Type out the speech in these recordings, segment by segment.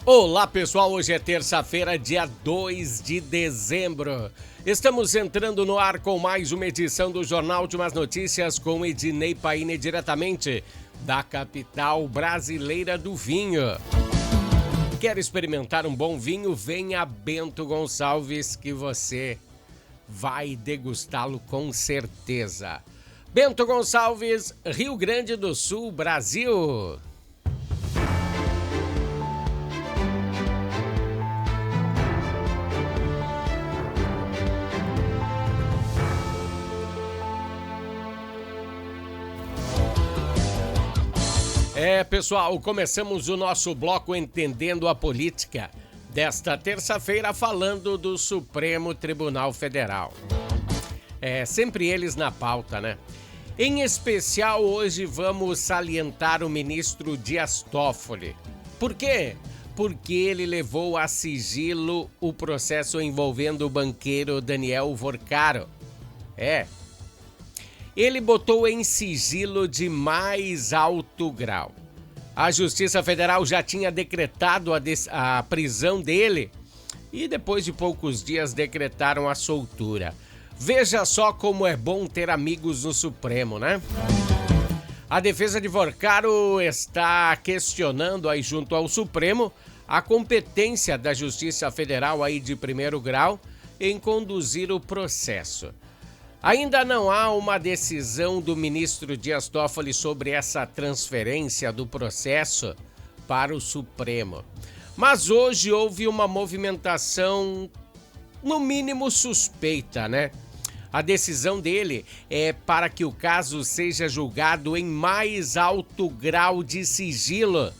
Olá pessoal, hoje é terça-feira, dia 2 de dezembro. Estamos entrando no ar com mais uma edição do Jornal Últimas Notícias com Ednei Paine diretamente da capital brasileira do vinho. Quer experimentar um bom vinho? Venha a Bento Gonçalves que você vai degustá-lo com certeza. Bento Gonçalves, Rio Grande do Sul, Brasil. Pessoal, começamos o nosso bloco Entendendo a Política desta terça-feira falando do Supremo Tribunal Federal. Sempre eles na pauta, né? Em especial, hoje vamos salientar o ministro Dias Toffoli. Por quê? Porque ele levou a sigilo o processo envolvendo o banqueiro Daniel Vorcaro. Ele botou em sigilo de mais alto grau. A Justiça Federal já tinha decretado a prisão dele e depois de poucos dias decretaram a soltura. Veja só como é bom ter amigos no Supremo, né? A defesa de Vorcaro está questionando aí junto ao Supremo a competência da Justiça Federal aí de primeiro grau em conduzir o processo. Ainda não há uma decisão do ministro Dias Toffoli sobre essa transferência do processo para o Supremo. Mas hoje houve uma movimentação, no mínimo suspeita, né? A decisão dele é para que o caso seja julgado em mais alto grau de sigilo,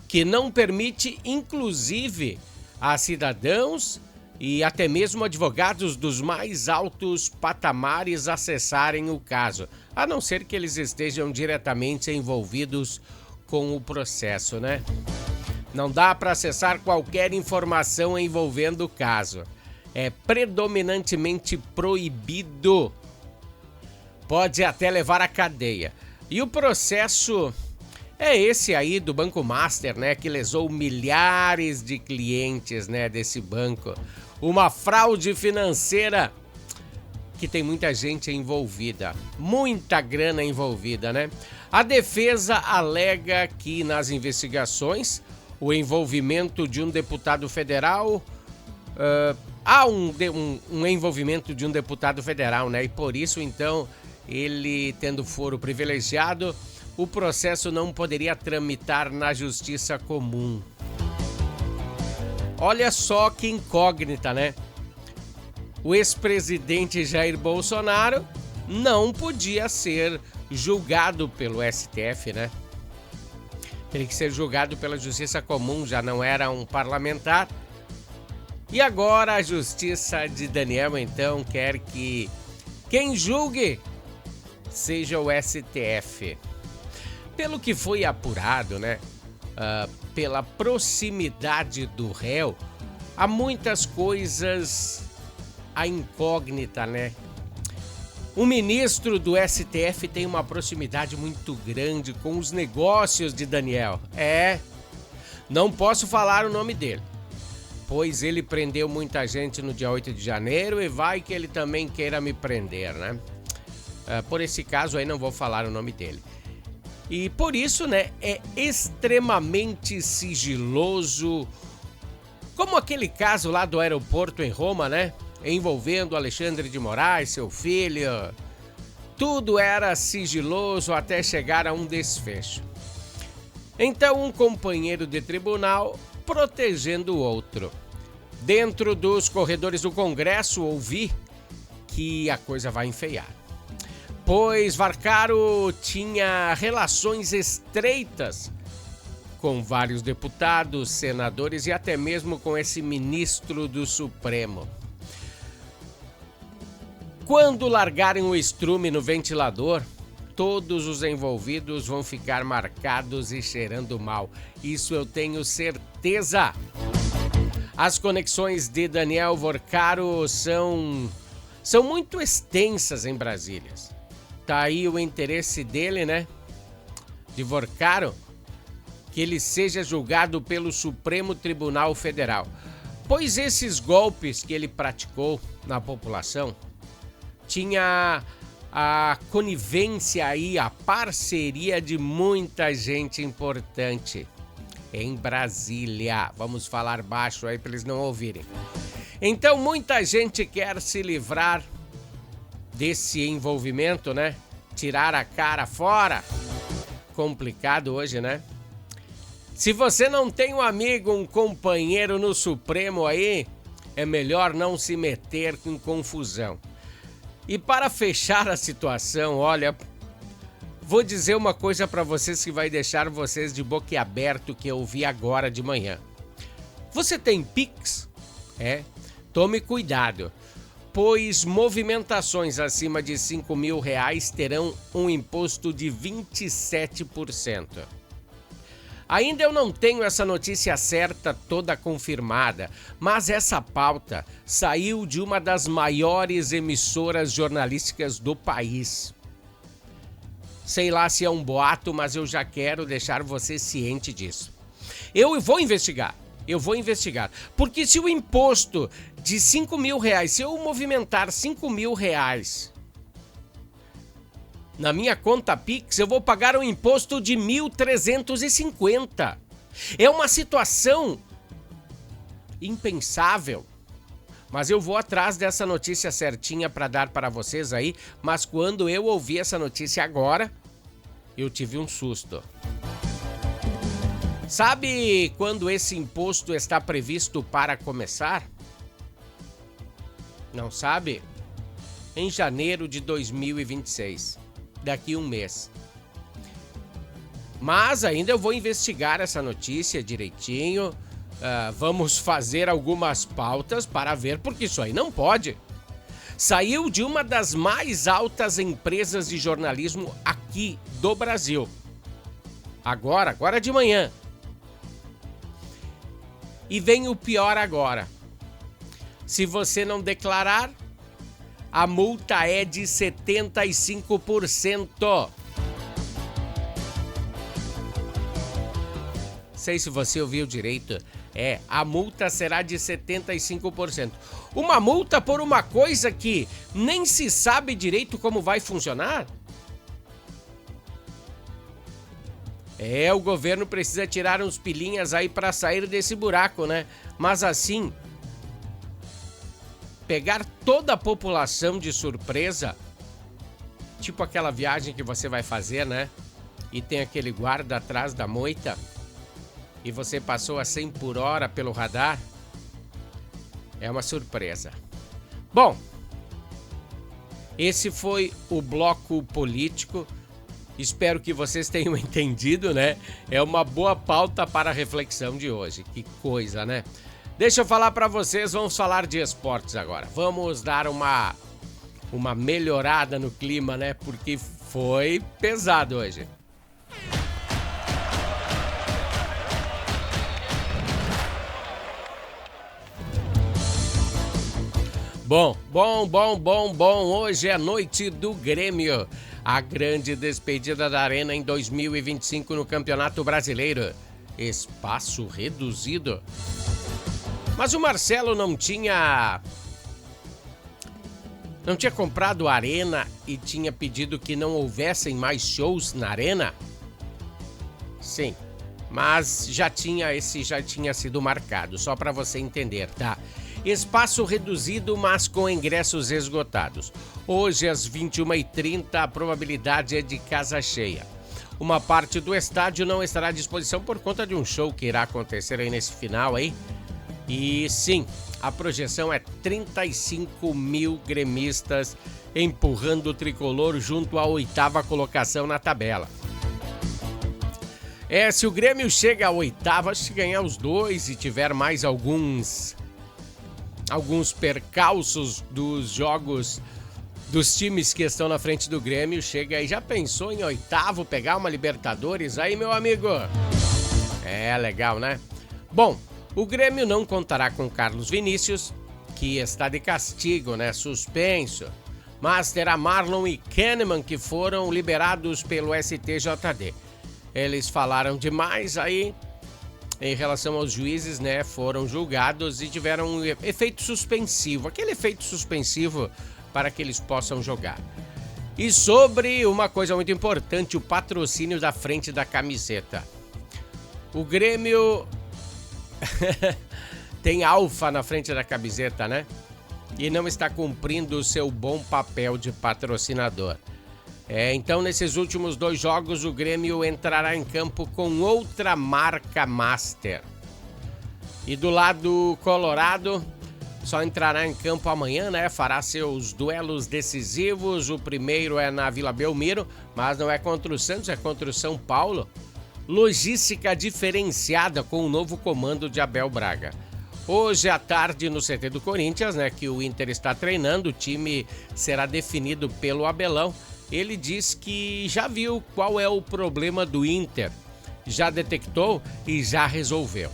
que não permite, inclusive, a cidadãos e até mesmo advogados dos mais altos patamares acessarem o caso, a não ser que eles estejam diretamente envolvidos com o processo, né? Não dá para acessar qualquer informação envolvendo o caso. É predominantemente proibido. Pode até levar à cadeia. E o processo é esse aí do Banco Master, né? Que lesou milhares de clientes, né? Desse banco. Uma fraude financeira que tem muita gente envolvida. Muita grana envolvida, né? A defesa alega que nas investigações o envolvimento de um deputado federal... Há um envolvimento de um deputado federal, né? E por isso, então, ele tendo foro privilegiado, o processo não poderia tramitar na justiça comum. Olha só que incógnita, né? O ex-presidente Jair Bolsonaro não podia ser julgado pelo STF, né? Teria que ser julgado pela justiça comum, já não era um parlamentar. E agora a justiça de Daniel, então, quer que quem julgue seja o STF. Pelo que foi apurado, né? Pela proximidade do réu, há muitas coisas a incógnita, né? O ministro do STF tem uma proximidade muito grande com os negócios de Daniel. Não posso falar o nome dele, pois ele prendeu muita gente no dia 8 de janeiro e vai que ele também queira me prender, né? Por esse caso aí não vou falar o nome dele. E por isso, né, é extremamente sigiloso, como aquele caso lá do aeroporto em Roma, né? Envolvendo Alexandre de Moraes, seu filho. Tudo era sigiloso até chegar a um desfecho. Então, um companheiro de tribunal protegendo o outro. Dentro dos corredores do Congresso, ouvi que a coisa vai enfeiar, pois Vorcaro tinha relações estreitas com vários deputados, senadores e até mesmo com esse ministro do Supremo. Quando largarem o estrume no ventilador, todos os envolvidos vão ficar marcados e cheirando mal. Isso eu tenho certeza. As conexões de Daniel Vorcaro são muito extensas em Brasília. Tá aí o interesse dele, né? De Vorcaro que ele seja julgado pelo Supremo Tribunal Federal, pois esses golpes que ele praticou na população tinha a conivência aí, a parceria de muita gente importante em Brasília. Vamos falar baixo aí para eles não ouvirem. Então muita gente quer se livrar desse envolvimento, né? Tirar a cara fora. Complicado hoje, né? Se você não tem um amigo, um companheiro no Supremo aí, é melhor não se meter em confusão. E para fechar a situação, olha, vou dizer uma coisa para vocês que vai deixar vocês de boquiaberto que eu vi agora de manhã. Você tem Pix? Tome cuidado, pois movimentações acima de R$5.000 terão um imposto de 27%. Ainda eu não tenho essa notícia certa toda confirmada, mas essa pauta saiu de uma das maiores emissoras jornalísticas do país. Sei lá se é um boato, mas eu já quero deixar você ciente disso. Eu vou investigar, porque se o imposto de R$5.000, se eu movimentar R$5.000 na minha conta Pix, eu vou pagar um imposto de 1.350. É uma situação impensável. Mas eu vou atrás dessa notícia certinha para dar para vocês aí. Mas quando eu ouvi essa notícia agora, eu tive um susto. Sabe quando esse imposto está previsto para começar? Não sabe? Em janeiro de 2026. Daqui um mês. Mas ainda eu vou investigar essa notícia direitinho. Vamos fazer algumas pautas para ver, porque isso aí não pode. Saiu de uma das mais altas empresas de jornalismo aqui do Brasil. Agora de manhã. E vem o pior agora. Se você não declarar, a multa é de 75%. Sei se você ouviu direito. A multa será de 75%. Uma multa por uma coisa que nem se sabe direito como vai funcionar? O governo precisa tirar uns pilinhas aí para sair desse buraco, né? Mas assim, pegar toda a população de surpresa, tipo aquela viagem que você vai fazer, né? E tem aquele guarda atrás da moita e você passou a 100 por hora pelo radar, é uma surpresa. Bom, esse foi o bloco político. Espero que vocês tenham entendido, né? É uma boa pauta para a reflexão de hoje. Que coisa, né? Deixa eu falar para vocês, vamos falar de esportes agora. Vamos dar uma melhorada no clima, né? Porque foi pesado hoje. Bom. Hoje é a noite do Grêmio. A grande despedida da Arena em 2025 no Campeonato Brasileiro. Espaço reduzido. Mas o Marcelo não tinha comprado a Arena e tinha pedido que não houvessem mais shows na Arena? Sim, mas já tinha sido marcado, só para você entender, tá? Espaço reduzido, mas com ingressos esgotados. Hoje, às 21h30, a probabilidade é de casa cheia. Uma parte do estádio não estará à disposição por conta de um show que irá acontecer aí nesse final aí. E sim, a projeção é 35 mil gremistas empurrando o tricolor junto à 8ª colocação na tabela. Se o Grêmio chega à 8ª, se ganhar os dois e tiver mais alguns percalços dos jogos dos times que estão na frente do Grêmio, chega aí. Já pensou em 8º pegar uma Libertadores aí, meu amigo? Legal, né? Bom, o Grêmio não contará com Carlos Vinícius, que está de castigo, né? Suspenso. Mas terá Marlon e Kahneman, que foram liberados pelo STJD. Eles falaram demais aí em relação aos juízes, né? Foram julgados e tiveram um efeito suspensivo, aquele efeito suspensivo para que eles possam jogar. E sobre uma coisa muito importante, o patrocínio da frente da camiseta. O Grêmio tem Alfa na frente da camiseta, né? E não está cumprindo o seu bom papel de patrocinador. Então, nesses últimos 2 jogos, o Grêmio entrará em campo com outra marca master. E do lado colorado, só entrará em campo amanhã, né? Fará seus duelos decisivos. O primeiro é na Vila Belmiro, mas não é contra o Santos, é contra o São Paulo. Logística diferenciada com o novo comando de Abel Braga. Hoje à tarde no CT do Corinthians, né, que o Inter está treinando, o time será definido pelo Abelão. Ele diz que já viu qual é o problema do Inter, já detectou e já resolveu.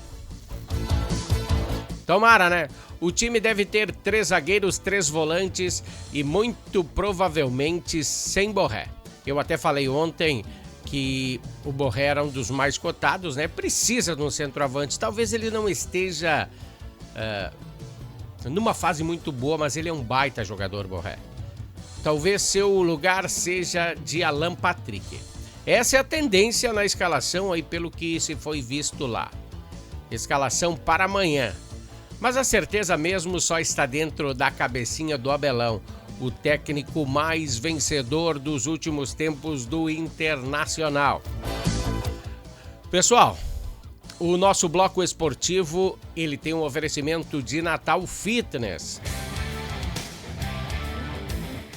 Tomara, né? O time deve ter 3 zagueiros, 3 volantes e muito provavelmente sem Borré. Eu até falei ontem que o Borré era um dos mais cotados, né? Precisa de um centroavante. Talvez ele não esteja numa fase muito boa, mas ele é um baita jogador, Borré. Talvez seu lugar seja de Alan Patrick. Essa é a tendência na escalação aí, pelo que se foi visto lá. Escalação para amanhã. Mas a certeza mesmo só está dentro da cabecinha do Abelão, o técnico mais vencedor dos últimos tempos do Internacional. Pessoal, o nosso bloco esportivo, ele tem um oferecimento de Natal Fitness.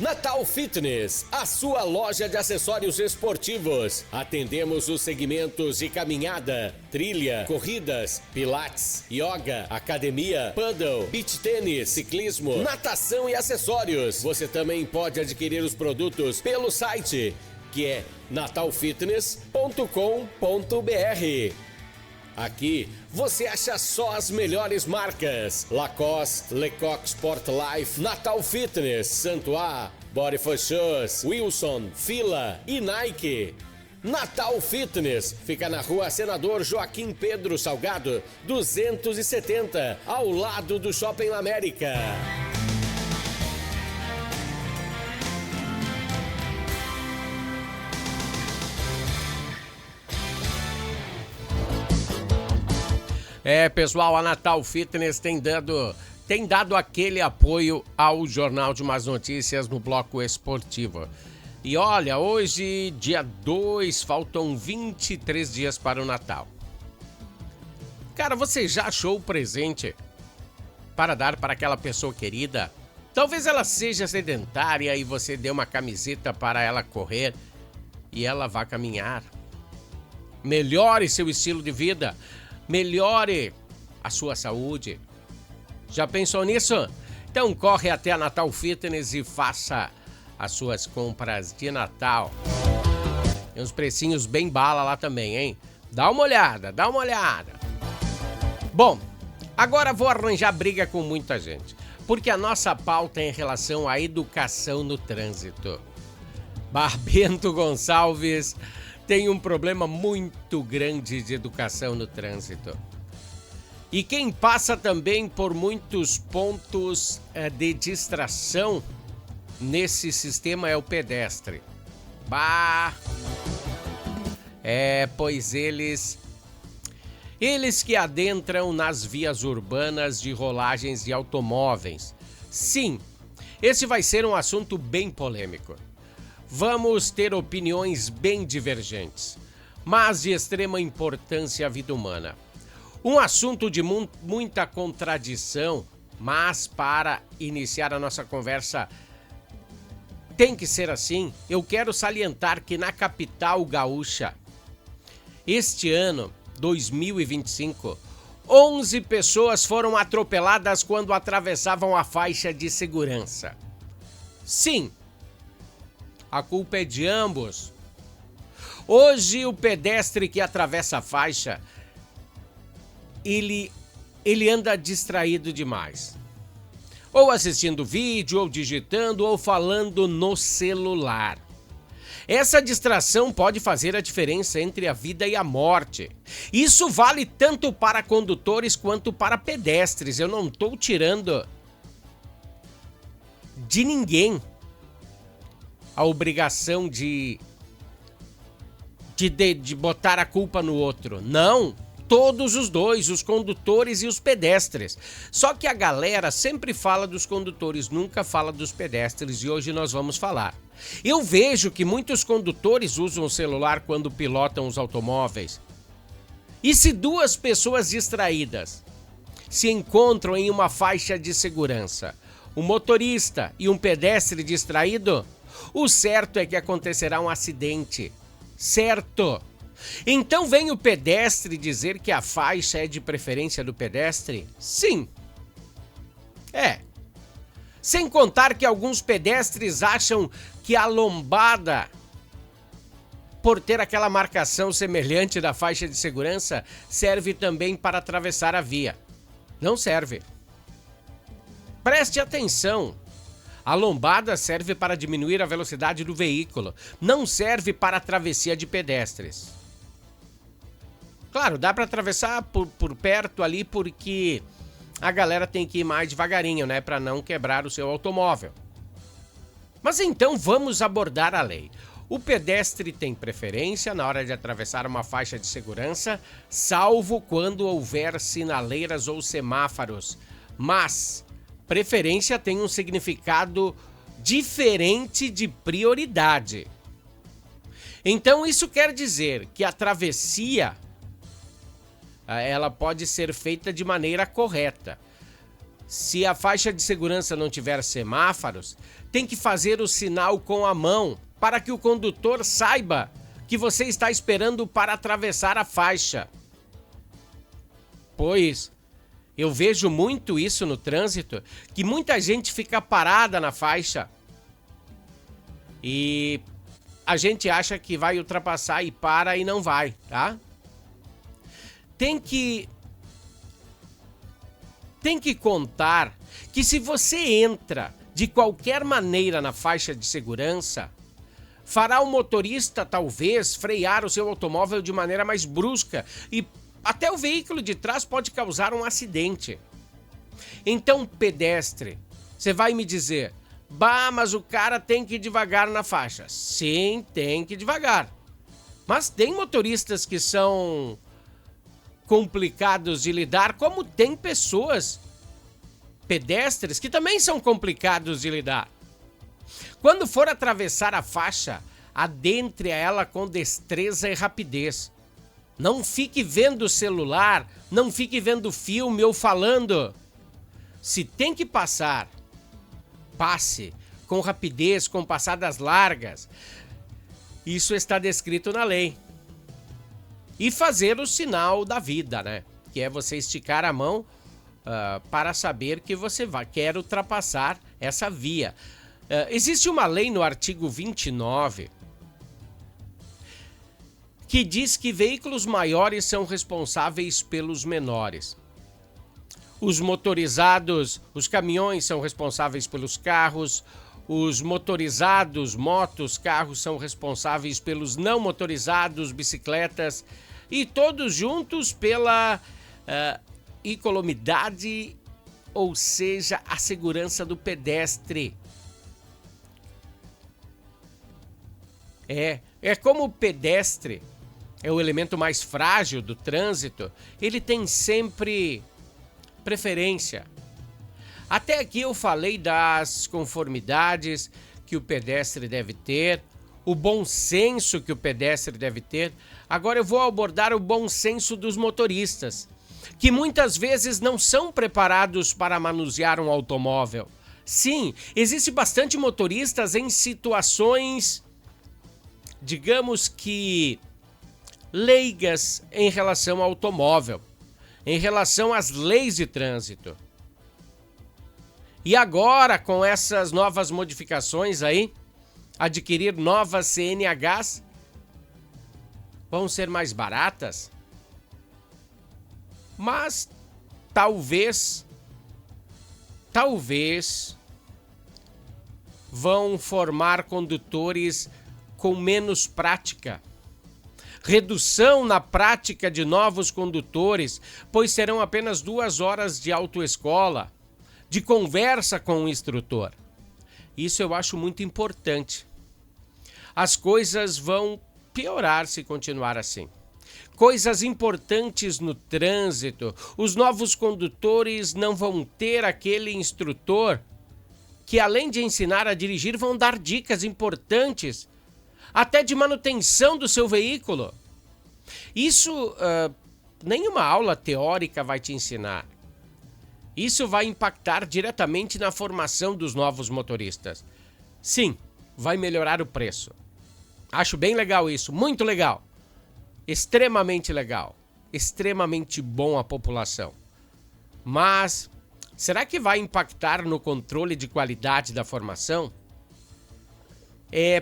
Natal Fitness, a sua loja de acessórios esportivos. Atendemos os segmentos de caminhada, trilha, corridas, pilates, yoga, academia, paddle, beach tênis, ciclismo, natação e acessórios. Você também pode adquirir os produtos pelo site, que é natalfitness.com.br. Aqui você acha só as melhores marcas: Lacoste, Lecoq Sport Life, Natal Fitness, Santois, Body for Shoes, Wilson, Fila e Nike. Natal Fitness fica na rua Senador Joaquim Pedro Salgado, 270, ao lado do Shopping América. Pessoal, a Natal Fitness tem dado aquele apoio ao Jornal de Más Notícias no bloco esportivo. E olha, hoje, dia 2, faltam 23 dias para o Natal. Cara, você já achou o presente para dar para aquela pessoa querida? Talvez ela seja sedentária e você dê uma camiseta para ela correr e ela vá caminhar. Melhore seu estilo de vida. Melhore a sua saúde. Já pensou nisso? Então corre até a Natal Fitness e faça as suas compras de Natal. Tem uns precinhos bem bala lá também, hein? Dá uma olhada. Bom, agora vou arranjar briga com muita gente, porque a nossa pauta é em relação à educação no trânsito. Bento Gonçalves tem um problema muito grande de educação no trânsito. E quem passa também por muitos pontos de distração nesse sistema é o pedestre. Pois eles que adentram nas vias urbanas de rolagens de automóveis. Sim, esse vai ser um assunto bem polêmico. Vamos ter opiniões bem divergentes, mas de extrema importância à vida humana. Um assunto de muita contradição, mas para iniciar a nossa conversa tem que ser assim. Eu quero salientar que na capital gaúcha, este ano, 2025, 11 pessoas foram atropeladas quando atravessavam a faixa de segurança. Sim, a culpa é de ambos. Hoje, o pedestre que atravessa a faixa, ele anda distraído demais. Ou assistindo vídeo, ou digitando, ou falando no celular. Essa distração pode fazer a diferença entre a vida e a morte. Isso vale tanto para condutores quanto para pedestres. Eu não estou tirando de ninguém a obrigação de botar a culpa no outro. Não, todos os dois, os condutores e os pedestres. Só que a galera sempre fala dos condutores, nunca fala dos pedestres, e hoje nós vamos falar. Eu vejo que muitos condutores usam o celular quando pilotam os automóveis. E se duas pessoas distraídas se encontram em uma faixa de segurança, um motorista e um pedestre distraído, o certo é que acontecerá um acidente. Certo. Então vem o pedestre dizer que a faixa é de preferência do pedestre? Sim. É. Sem contar que alguns pedestres acham que a lombada, por ter aquela marcação semelhante da faixa de segurança, serve também para atravessar a via. Não serve. Preste atenção. A lombada serve para diminuir a velocidade do veículo, não serve para a travessia de pedestres. Claro, dá para atravessar por perto ali porque a galera tem que ir mais devagarinho, né, para não quebrar o seu automóvel. Mas então vamos abordar a lei. O pedestre tem preferência na hora de atravessar uma faixa de segurança, salvo quando houver sinaleiras ou semáforos. Mas preferência tem um significado diferente de prioridade. Então isso quer dizer que a travessia ela pode ser feita de maneira correta. Se a faixa de segurança não tiver semáforos, tem que fazer o sinal com a mão para que o condutor saiba que você está esperando para atravessar a faixa. Pois eu vejo muito isso no trânsito, que muita gente fica parada na faixa e a gente acha que vai ultrapassar e para e não vai, tá? Tem que contar que se você entra de qualquer maneira na faixa de segurança, fará o motorista talvez frear o seu automóvel de maneira mais brusca e até o veículo de trás pode causar um acidente. Então, pedestre, você vai me dizer, bah, mas o cara tem que ir devagar na faixa. Sim, tem que ir devagar. Mas tem motoristas que são complicados de lidar, como tem pessoas, pedestres, que também são complicados de lidar. Quando for atravessar a faixa, adentre a ela com destreza e rapidez. Não fique vendo o celular, não fique vendo filme ou falando. Se tem que passar, passe com rapidez, com passadas largas. Isso está descrito na lei. E fazer o sinal da vida, né? Que é você esticar a mão para saber que você quer ultrapassar essa via. Existe uma lei no artigo 29 que diz que veículos maiores são responsáveis pelos menores. Os motorizados, os caminhões são responsáveis pelos carros, os motorizados, motos, carros são responsáveis pelos não motorizados, bicicletas, e todos juntos pela incolumidade, ou seja, a segurança do pedestre. É como o pedestre é o elemento mais frágil do trânsito, ele tem sempre preferência. Até aqui eu falei das conformidades que o pedestre deve ter, o bom senso que o pedestre deve ter. Agora eu vou abordar o bom senso dos motoristas, que muitas vezes não são preparados para manusear um automóvel. Sim, existe bastante motoristas em situações, digamos que leigas em relação ao automóvel, em relação às leis de trânsito. E agora, com essas novas modificações aí, adquirir novas CNHs vão ser mais baratas, mas talvez vão formar condutores com menos prática. Redução na prática de novos condutores, pois serão apenas 2 horas de autoescola, de conversa com o instrutor. Isso eu acho muito importante. As coisas vão piorar se continuar assim. Coisas importantes no trânsito, os novos condutores não vão ter aquele instrutor que, além de ensinar a dirigir, vão dar dicas importantes, até de manutenção do seu veículo. Isso nenhuma aula teórica vai te ensinar. Isso vai impactar diretamente na formação dos novos motoristas. Sim, vai melhorar o preço. Acho bem legal isso, muito legal. Extremamente legal. Extremamente bom à população. Mas será que vai impactar no controle de qualidade da formação?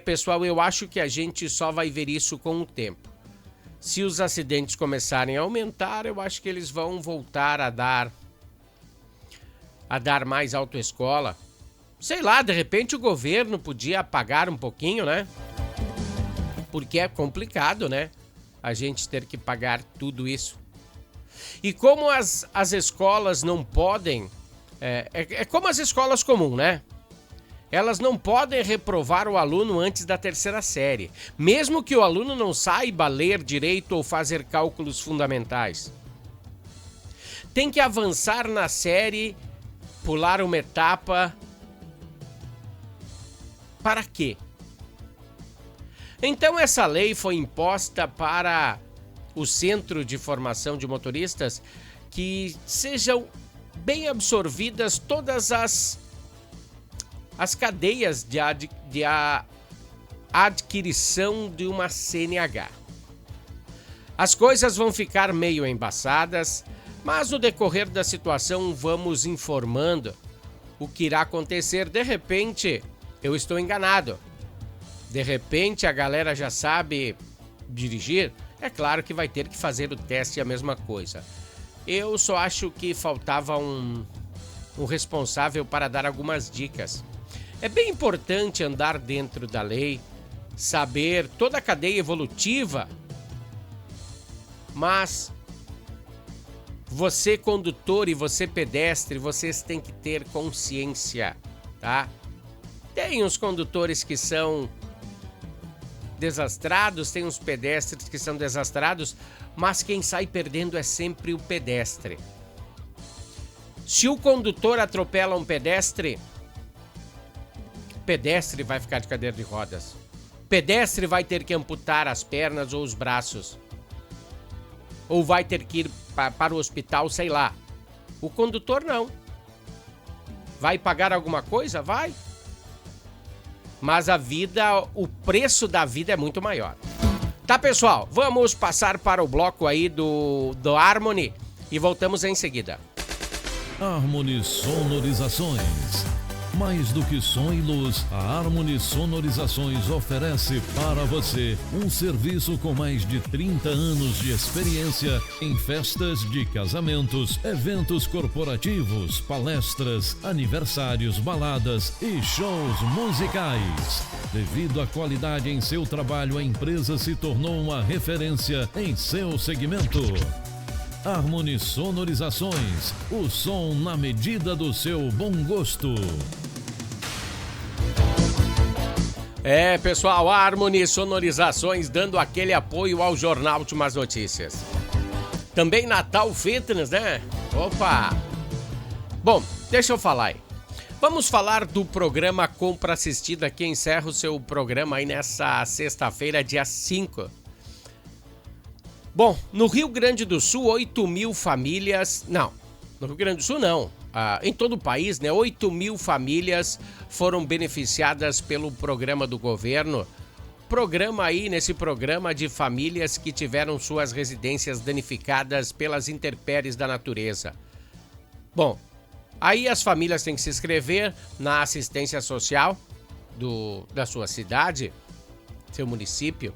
Pessoal, eu acho que a gente só vai ver isso com o tempo. Se os acidentes começarem a aumentar, eu acho que eles vão voltar a dar mais autoescola. Sei lá, de repente o governo podia pagar um pouquinho, né? Porque é complicado, né? A gente ter que pagar tudo isso. E como as escolas não podem... É como as escolas comuns, né? Elas não podem reprovar o aluno antes da 3ª série, mesmo que o aluno não saiba ler direito ou fazer cálculos fundamentais. Tem que avançar na série, pular uma etapa. Para quê? Então essa lei foi imposta para o Centro de Formação de Motoristas que sejam bem absorvidas todas as cadeias de adquisição de uma CNH. As coisas vão ficar meio embaçadas, mas no decorrer da situação vamos informando o que irá acontecer. De repente, eu estou enganado. De repente, a galera já sabe dirigir. É claro que vai ter que fazer o teste, a mesma coisa. Eu só acho que faltava um responsável para dar algumas dicas. É bem importante andar dentro da lei, saber toda a cadeia evolutiva, mas você condutor e você pedestre, vocês têm que ter consciência, tá? Tem uns condutores que são desastrados, tem uns pedestres que são desastrados, mas quem sai perdendo é sempre o pedestre. Se o condutor atropela um pedestre vai ficar de cadeira de rodas. Pedestre vai ter que amputar as pernas ou os braços. Ou vai ter que ir para o hospital, sei lá. O condutor não. Vai pagar alguma coisa? Vai. Mas a vida, o preço da vida é muito maior. Tá, pessoal? Vamos passar para o bloco aí do Harmony e voltamos em seguida. Harmony Sonorizações. Mais do que som e luz, a Harmony Sonorizações oferece para você um serviço com mais de 30 anos de experiência em festas de casamentos, eventos corporativos, palestras, aniversários, baladas e shows musicais. Devido à qualidade em seu trabalho, a empresa se tornou uma referência em seu segmento. Harmony Sonorizações, o som na medida do seu bom gosto. Pessoal, Harmony Sonorizações dando aquele apoio ao Jornal Últimas Notícias. Também Natal Fitness, né? Opa! Bom, deixa eu falar aí. Vamos falar do programa Compra Assistida, que encerra o seu programa aí nessa sexta-feira, dia 5. Bom, no Rio Grande do Sul, 8.000 famílias... Não, no Rio Grande do Sul não. Em todo o país, né? 8.000 famílias foram beneficiadas pelo programa do governo. Nesse programa de famílias que tiveram suas residências danificadas pelas intempéries da natureza. Bom, aí as famílias têm que se inscrever na assistência social da sua cidade, seu município,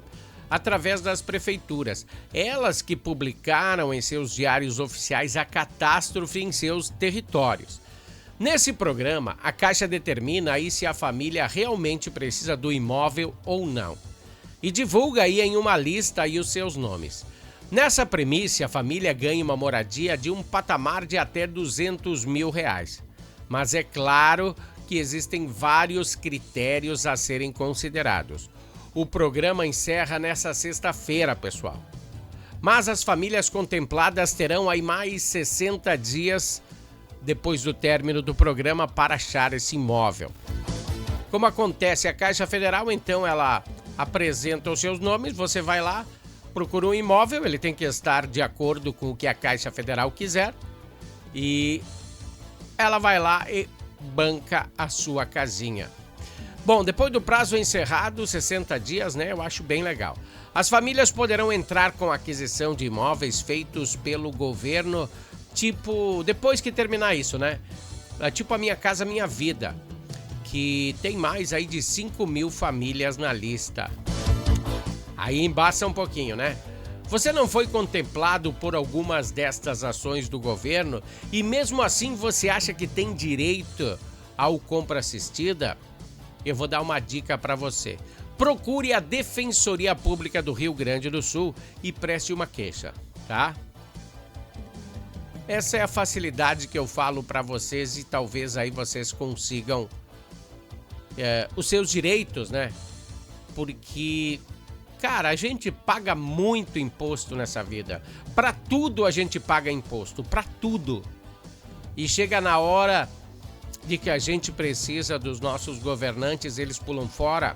através das prefeituras. Elas que publicaram em seus diários oficiais a catástrofe em seus territórios. Nesse programa, a Caixa determina aí se a família realmente precisa do imóvel ou não. e divulga aí em uma lista aí os seus nomes. Nessa premissa, a família ganha uma moradia de um patamar de até R$200 mil. Mas é claro que existem vários critérios a serem considerados. O programa encerra nessa sexta-feira, pessoal. Mas as famílias contempladas terão aí mais 60 dias depois do término do programa para achar esse imóvel. Como acontece a Caixa Federal, então ela apresenta os seus nomes, você vai lá, procura um imóvel, ele tem que estar de acordo com o que a Caixa Federal quiser e ela vai lá e banca a sua casinha. Bom, depois do prazo encerrado, 60 dias, né? Eu acho bem legal. As famílias poderão entrar com aquisição de imóveis feitos pelo governo, tipo, depois que terminar isso, né? Tipo a Minha Casa Minha Vida, que tem mais aí de 5 mil famílias na lista. Aí embaça um pouquinho, né? Você não foi contemplado por algumas destas ações do governo e mesmo assim você acha que tem direito ao compra assistida? Eu vou dar uma dica para você. Procure a Defensoria Pública do Rio Grande do Sul e preste uma queixa, tá? Essa é a facilidade que eu falo para vocês e talvez aí vocês consigam os seus direitos, né? Porque, cara, a gente paga muito imposto nessa vida. Para tudo a gente paga imposto, para tudo. E chega na hora de que a gente precisa dos nossos governantes, eles pulam fora.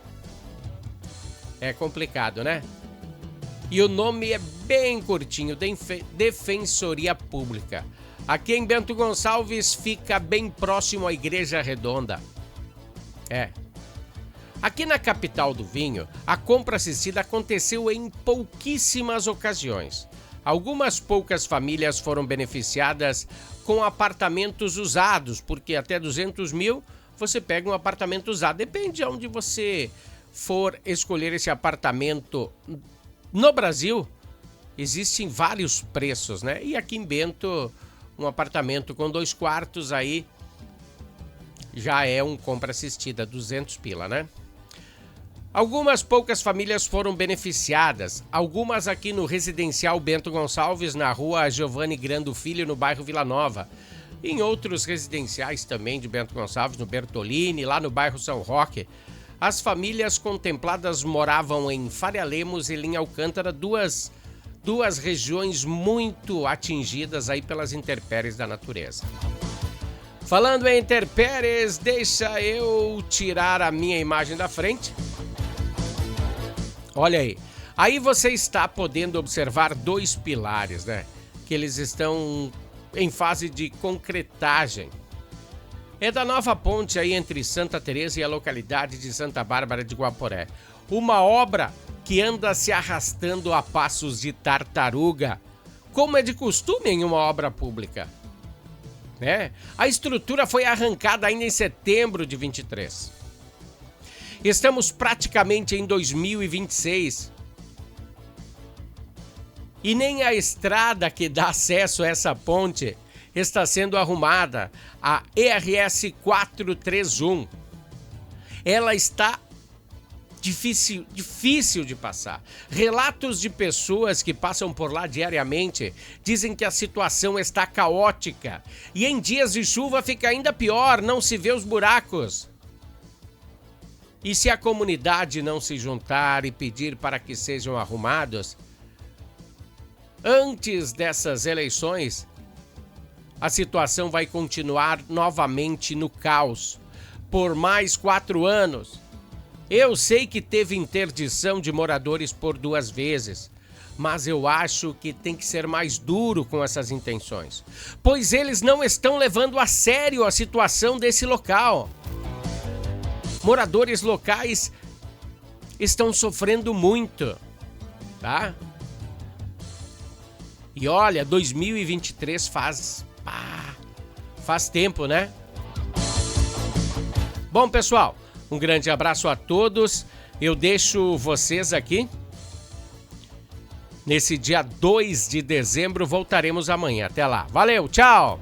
É complicado, né? E o nome é bem curtinho, Defensoria Pública. Aqui em Bento Gonçalves fica bem próximo à Igreja Redonda. Aqui na capital do vinho, a compra assistida aconteceu em pouquíssimas ocasiões. Algumas poucas famílias foram beneficiadas com apartamentos usados, porque até 200 mil você pega um apartamento usado. Depende de onde você for escolher esse apartamento. No Brasil, existem vários preços, né? E aqui em Bento, um apartamento com 2 quartos aí já é um compra assistida, 200 pila, né? Algumas poucas famílias foram beneficiadas, algumas aqui no Residencial Bento Gonçalves, na rua Giovanni Grando Filho, no bairro Vila Nova. Em outros residenciais também de Bento Gonçalves, no Bertolini, lá no bairro São Roque. As famílias contempladas moravam em Faria Lemos e Linha Alcântara, duas regiões muito atingidas aí pelas intempéries da natureza. Falando em intempéries, deixa eu tirar a minha imagem da frente. Olha aí. Aí você está podendo observar 2 pilares, né? Que eles estão em fase de concretagem. É da nova ponte aí entre Santa Teresa e a localidade de Santa Bárbara de Guaporé. Uma obra que anda se arrastando a passos de tartaruga, como é de costume em uma obra pública. Né? A estrutura foi arrancada ainda em setembro de 23. Estamos praticamente em 2026. E nem a estrada que dá acesso a essa ponte está sendo arrumada, a ERS 431. Ela está difícil de passar. Relatos de pessoas que passam por lá diariamente dizem que a situação está caótica. E em dias de chuva fica ainda pior, não se vê os buracos. E se a comunidade não se juntar e pedir para que sejam arrumados, antes dessas eleições, a situação vai continuar novamente no caos por mais 4 anos. Eu sei que teve interdição de moradores por 2 vezes, mas eu acho que tem que ser mais duro com essas intenções, pois eles não estão levando a sério a situação desse local. Moradores locais estão sofrendo muito, tá? E olha, 2023 faz tempo, né? Bom, pessoal, um grande abraço a todos. Eu deixo vocês aqui. Nesse dia 2 de dezembro, voltaremos amanhã. Até lá. Valeu, tchau!